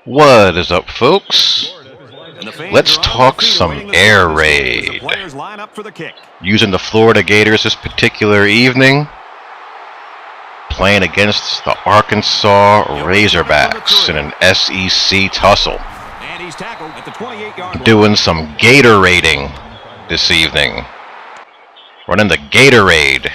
What is up, folks? Let's talk some air raid. Using the Florida Gators this particular evening, playing against the Arkansas Razorbacks in an SEC tussle. Doing some Gator raiding this evening. Running the Gatorade.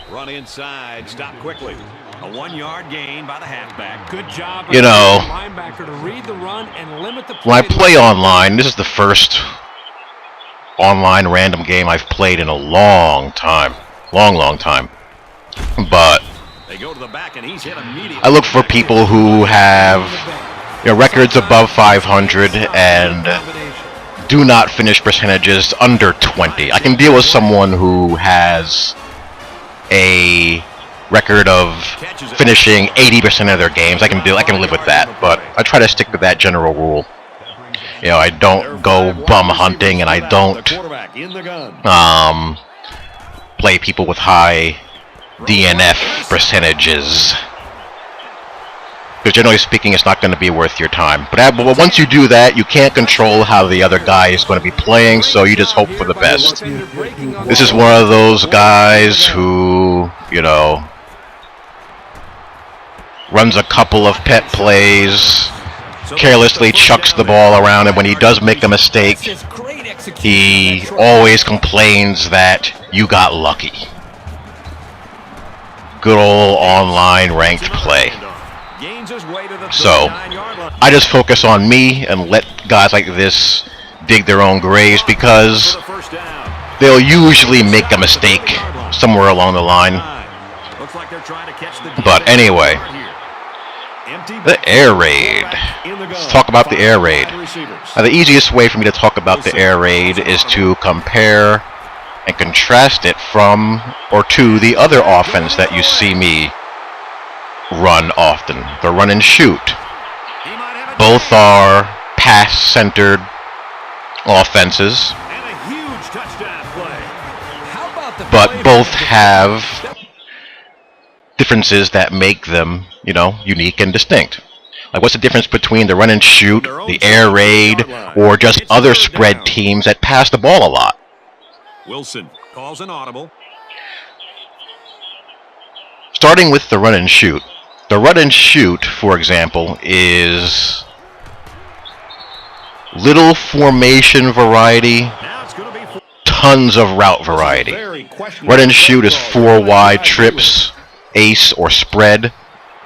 Run inside, stop quickly. A 1-yard gain by the halfback. Good job. You know, linebacker to read the run and limit the when I play online, this is the first online random game I've played in a long time. Long time. But they go to the back and he's hit immediately. I look for people who have, records above 500 and do not finish percentages under 20. I can deal with someone who has a record of finishing 80% of their games. I can live with that, but I try to stick to that general rule. I don't go bum hunting, and I don't play people with high DNF percentages. Because generally speaking, it's not going to be worth your time. But once you do that, you can't control how the other guy is going to be playing, so you just hope for the best. This is one of those guys who, runs a couple of pet plays, carelessly chucks the ball around, and when he does make a mistake, he always complains that you got lucky. Good old online ranked play. So, I just focus on me and let guys like this dig their own graves, because they'll usually make a mistake somewhere along the line. But anyway, the air raid. Let's talk about the air raid. Now, the easiest way for me to talk about the air raid is to compare and contrast it from or to the other offense that you see me run often, the run and shoot. Both are pass-centered offenses, but both have differences that make them, unique and distinct. Like, what's the difference between the run and shoot, the air raid, or just other spread teams that pass the ball a lot? Wilson calls an audible. Starting with the run and shoot. The run and shoot, for example, is little formation variety, tons of route variety. Run and shoot is 4 wide trips, ace or spread.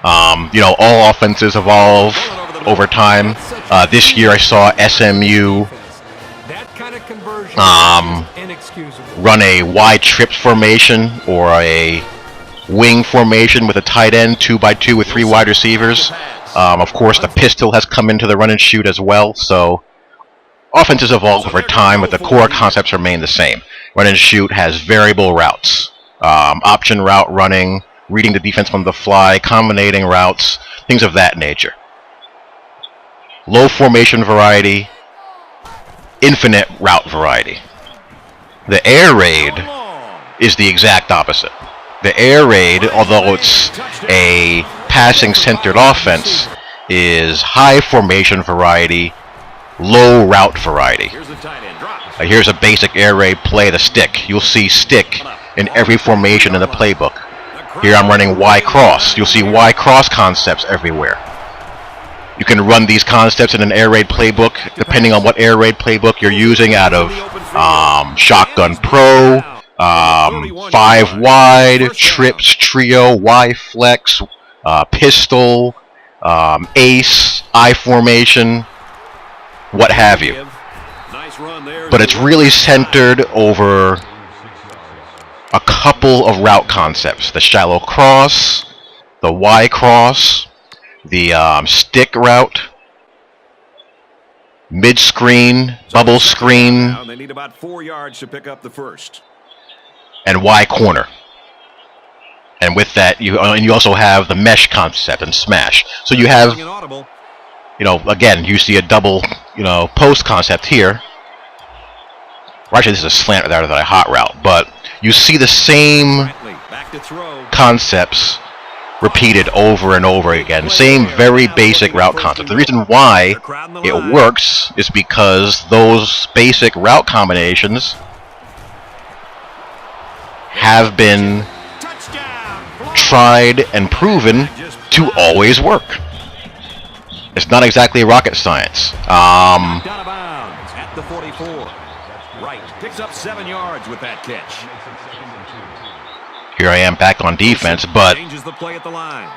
All offenses evolve over time. This year I saw SMU run a wide trips formation, or a wing formation with a tight end, 2x2 with 3 wide receivers. Of course, the pistol has come into the run and shoot as well. So offenses evolve over time, but the core concepts remain the same. Run and shoot has variable routes, option route running, reading the defense on the fly, combinating routes, things of that nature. Low formation variety, infinite route variety. The air raid is the exact opposite. The air raid, although it's a passing-centered offense, is high formation variety, low route variety. Here's a basic air raid play, the stick. You'll see stick in every formation in the playbook. Here I'm running Y cross. You'll see Y cross concepts everywhere. You can run these concepts in an air raid playbook, depending on what air raid playbook you're using, out of Shotgun Pro, 5 wide, trips, trio, Y flex, pistol, ace, I formation, what have you. But it's really centered over a couple of route concepts: the shallow cross, the Y cross, the stick route, mid screen, bubble screen, They need about 4 yards to pick up the first. and Y corner. And with that, you also have the mesh concept and smash. So you have, again, you see a double, post concept here. Or actually, this is a slant rather than a hot route, but you see the same concepts repeated over and over again. Same very basic route concept. The reason why it works is because those basic route combinations have been tried and proven to always work. It's not exactly rocket science. Out of bounds at the 44. Right, picks up 7 yards with that catch. Here I am back on defense, but Changes the play at the line.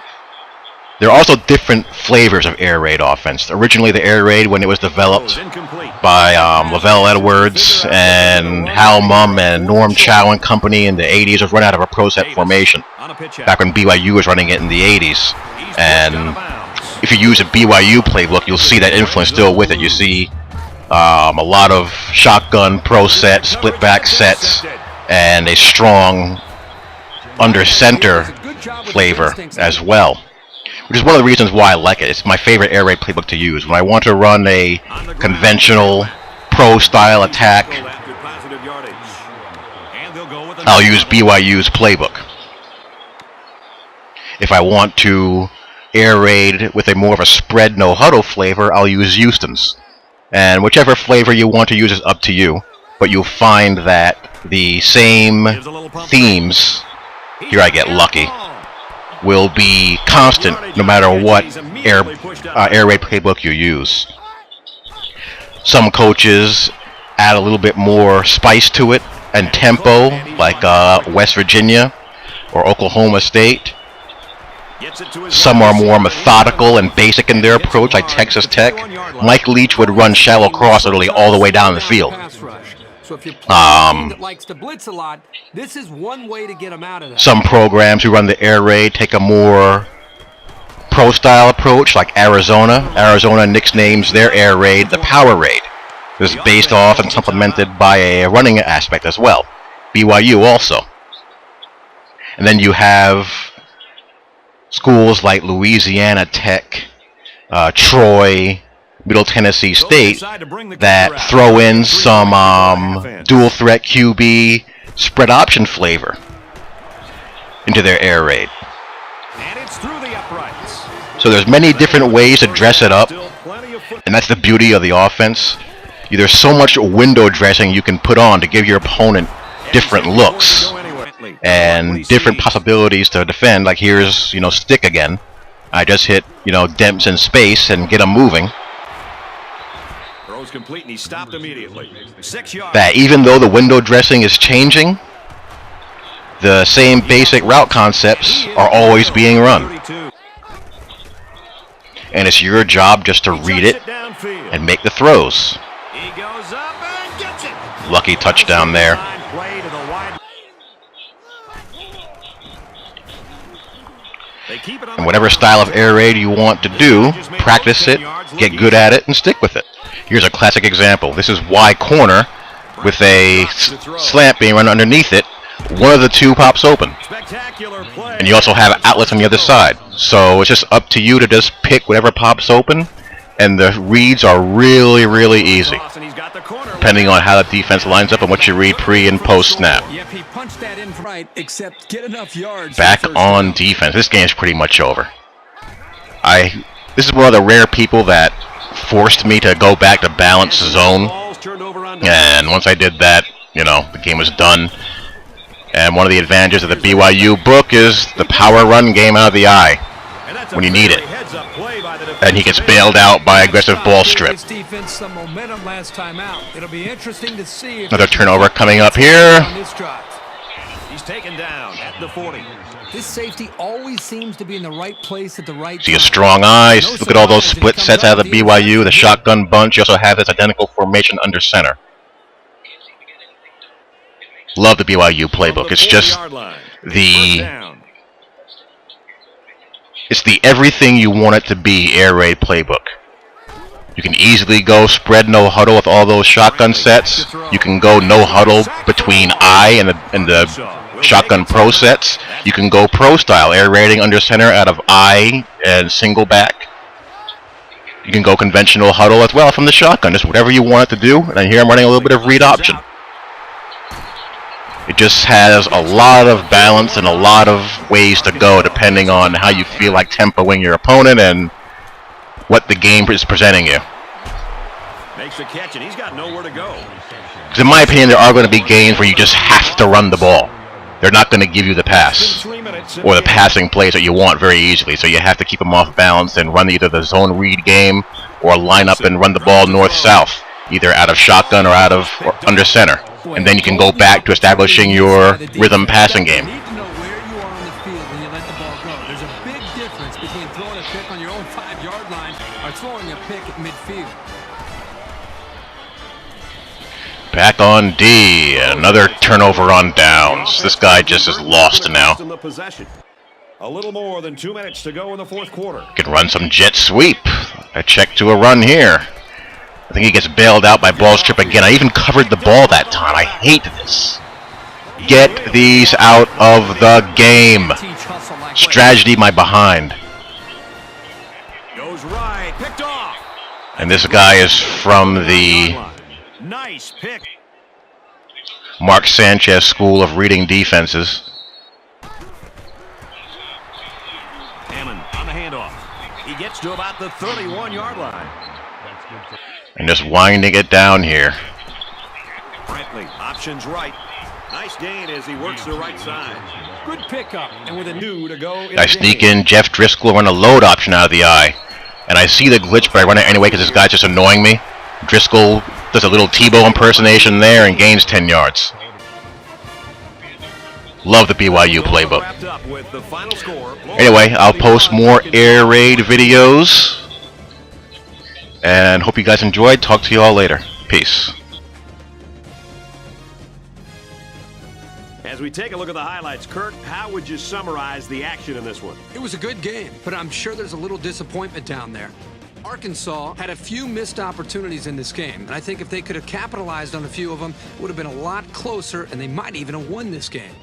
there are also different flavors of air raid offense. Originally, the air raid, when it was developed by Lavelle Edwards and Hal Mumm and Norm Ncaa and company in the 80s, was run out of a pro set formation. Back when BYU was running it in the 80s. And if you use a BYU playbook, you'll see that influence still with it. You see a lot of shotgun pro set, split back sets, and a strong under center flavor as well, which is one of the reasons why I like it. It's my favorite air raid playbook to use. When I want to run a conventional pro style attack, I'll use BYU's playbook. If I want to air raid with a more of a spread no huddle flavor, I'll use Houston's. And whichever flavor you want to use is up to you, but you'll find that the same themes, here I get lucky, will be constant no matter what air raid playbook you use. Some coaches add a little bit more spice to it and tempo, like West Virginia or Oklahoma State. Some are more methodical and basic in their approach, like Texas Tech. Mike Leach would run shallow cross literally all the way down the field. So if you're playing a team that likes to blitz a lot, this is one way to get them out of that. Some programs who run the air raid take a more pro-style approach, like Arizona. Arizona nicknames their air raid the power raid. This is based off and supplemented by a running aspect as well. BYU also. And then you have schools like Louisiana Tech, Troy, Middle Tennessee State that throw in some dual threat QB spread option flavor into their air raid. So there's many different ways to dress it up, and that's the beauty of the offense. There's so much window dressing you can put on to give your opponent different looks and different possibilities to defend. Like here's, stick again. I just hit, Demps in space and get them moving. Complete and he stopped immediately. 6 yards. That even though the window dressing is changing, the same basic route concepts are always being run. And it's your job just to read it and make the throws. He goes up and gets it. Lucky touchdown there. And whatever style of air raid you want to do, practice it, get good at it, and stick with it. Here's a classic example. This is Y corner with a slant being run underneath it. One of the two pops open. And you also have outlets on the other side. So it's just up to you to just pick whatever pops open. And the reads are really, really easy, depending on how the defense lines up and what you read pre and post snap. Back on defense. This game's pretty much over. This is one of the rare people that forced me to go back to balanced zone, and once I did that, the game was done. And one of the advantages of the BYU book is the power run game out of the eye when you need it, and he gets bailed out by aggressive ball strip. Another turnover coming up here. He's taken down at the 40. This safety always seems to be in the right place at the right time. See a strong eye. Look at all those split sets out of the BYU, the shotgun bunch. You also have this identical formation under center. Love the BYU playbook. It's just it's the everything you want it to be air raid playbook. You can easily go spread no huddle with all those shotgun sets. You can go no huddle between I and the shotgun pro sets. You can go pro style air raiding under center out of I and single back. You can go conventional huddle as well from the shotgun. Just whatever you want it to do. And here I'm running a little bit of read option. It just has a lot of balance and a lot of ways to go depending on how you feel like tempoing your opponent and what the game is presenting you. Makes the catch, and he's got nowhere to go. Because in my opinion, there are going to be games where you just have to run the ball. They're not going to give you the pass or the passing plays that you want very easily, so you have to keep them off balance and run either the zone read game or line up and run the ball north-south, either out of shotgun or out of or under center. And then you can go back to establishing your rhythm passing game. You need to know where you are on the field when you let the ball go. There's a big difference between throwing a pick on your own 5-yard line or throwing a pick at midfield. Back on D, another turnover on downs. This guy just is lost now. A little more than 2 minutes to go in the fourth quarter. Can run some jet sweep. A check to a run here. I think he gets bailed out by ball strip again. I even covered the ball that time. I hate this. Get these out of the game. Strategy my behind. Goes right, picked off. And this guy is from the Nice pick. Mark Sanchez School of Reading Defenses. Hammond on the handoff. He gets to about the 31-yard line. And just winding it down here. Brantley, options right. Nice gain as he works the right side. Good pickup, and with a 2 to go. I sneak in Jeff Driscoll, run a load option out of the eye. And I see the glitch, but I run it anyway because this guy's just annoying me. Driscoll does a little Tebow impersonation there and gains 10 yards. Love the BYU playbook. Anyway, I'll post more air raid videos. And hope you guys enjoyed. Talk to you all later. Peace. As we take a look at the highlights, Kirk, how would you summarize the action in this one? It was a good game, but I'm sure there's a little disappointment down there. Arkansas had a few missed opportunities in this game, and I think if they could have capitalized on a few of them, it would have been a lot closer, and they might even have won this game.